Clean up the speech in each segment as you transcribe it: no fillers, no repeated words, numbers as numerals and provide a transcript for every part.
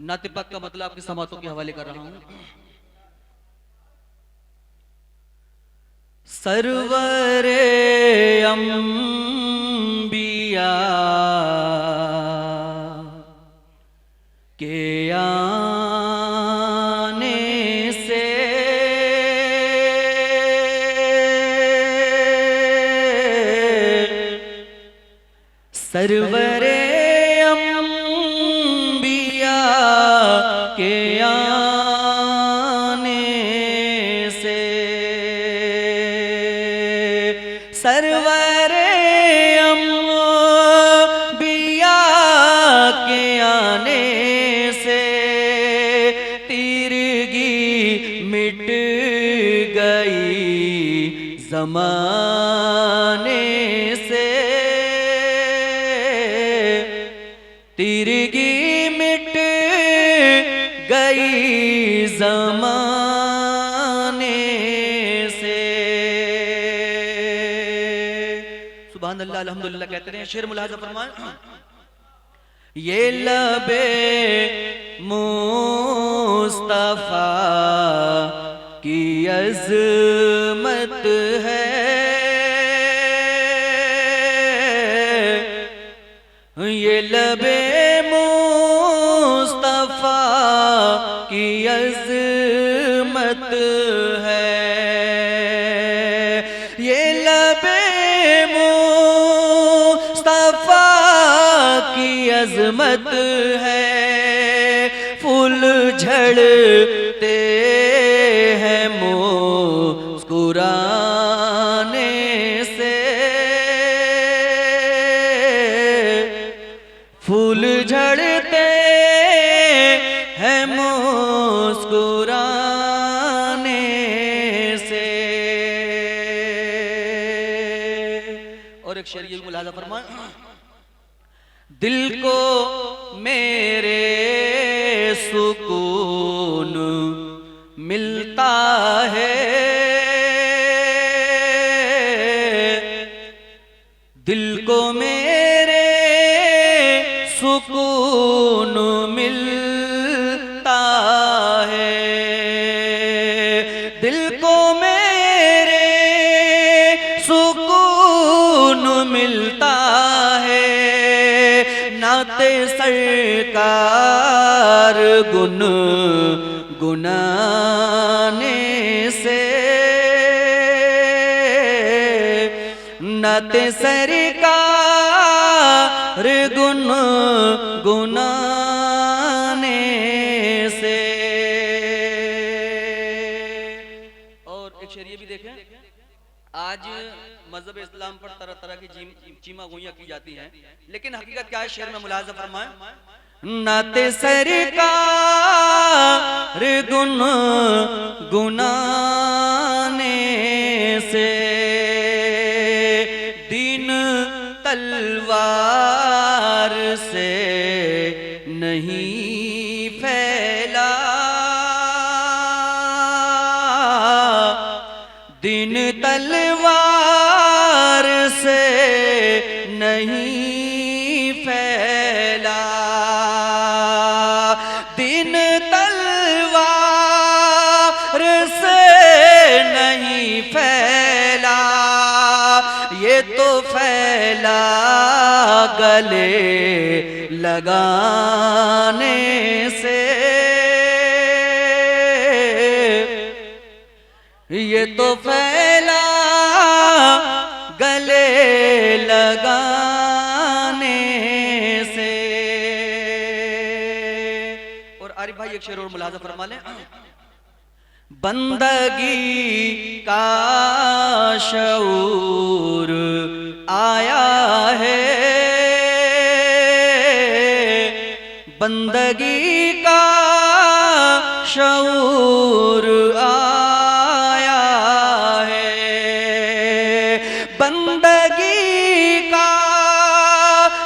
नाते पाक का मतलब आपकी समातों के हवाले कर रहा हूं। सरवरे अंबिया के आने से सरवरे अंबिया के आने से सरवरे अंबिया के आने से तिरगी मिट गई ज़माने से तिरगी मिट गई ज़माने से। सुभान अल्लाह अल्हम्दुलिल्लाह कहते हैं। शेर मुलाज़ा फरमाएं। ये लबे मुस्तफ़ा की अज़मत है, ये लबे मुस्तफ़ा की अज़मत है, ये लबे मुस्तफ़ा की अज़मत है। फूल झड़ते हैं मुस्कुराने से, फूल झड़ते हैं मुस्कुराने से। और एक शेर ये भी मुलाज़ा फरमाएं। दिल को मेरे सुकून मिलता है, दिल को मेरे सुकून मिलता है, दिल को मेरे सुकून मिलता है। नाते सरकार गुन गुनाने से, नाते सरकार गुन गुनाने से। और एक शेर ये भी देखें। आज मज़हब इस्लाम पर तरह तरह की चीमा गोइयां की जाती हैं, लेकिन हकीकत क्या है? शेर में मुलाज़ा फरमाएं। नाते सरकार गुन गुनाने से दीन तलवार से नहीं फैला, दीन तलवार से नहीं फैला, दीन तलवार से नहीं फैला। ये तो फैला गले लगाने से, ये तो फैला गले लगाने से। और आरिफ भाई एक शेर और मुलाज़ा फरमा लें। बंदगी का शऊर आया है, बंदगी का शऊर आया है, बंदगी का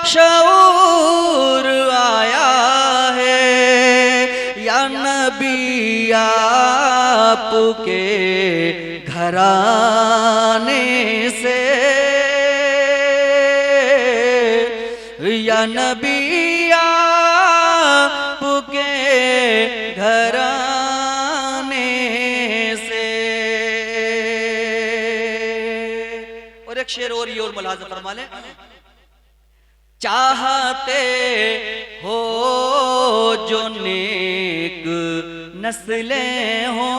शऊर आया है। या नबी आपके घराने से, या नबी आपके एक शेर और ये और मुलाहाजा फरमा ले। चाहते हो जो नेक नस्लें हो,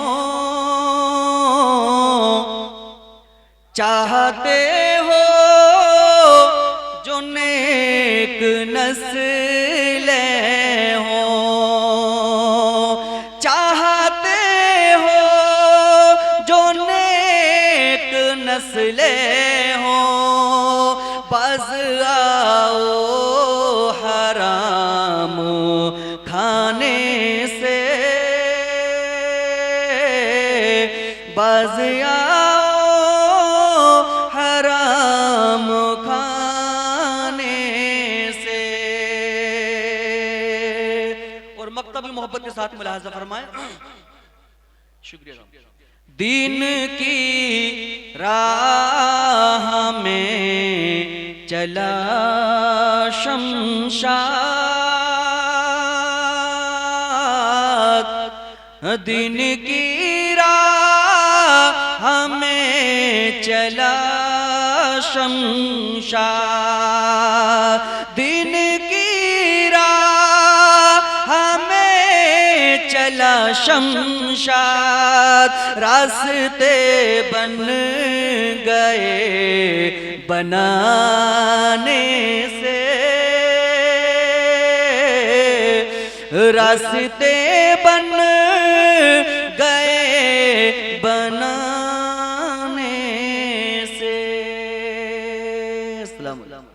चाहते हो जो नेक नस्लें हो, चाहते हो जो नेक नस्लें हो, बस आओ हराम खाने से, बस आओ हराम खाने से। और मकतबी मोहब्बत के साथ मुलाहाजा फरमाए। शुक्रिया। दीन की राह में चला शमशाद, दीन की राह में चला शमशाद, दीन की राह में चला शमशाद, रास्ते बन गए बनाने से, रास्ते बन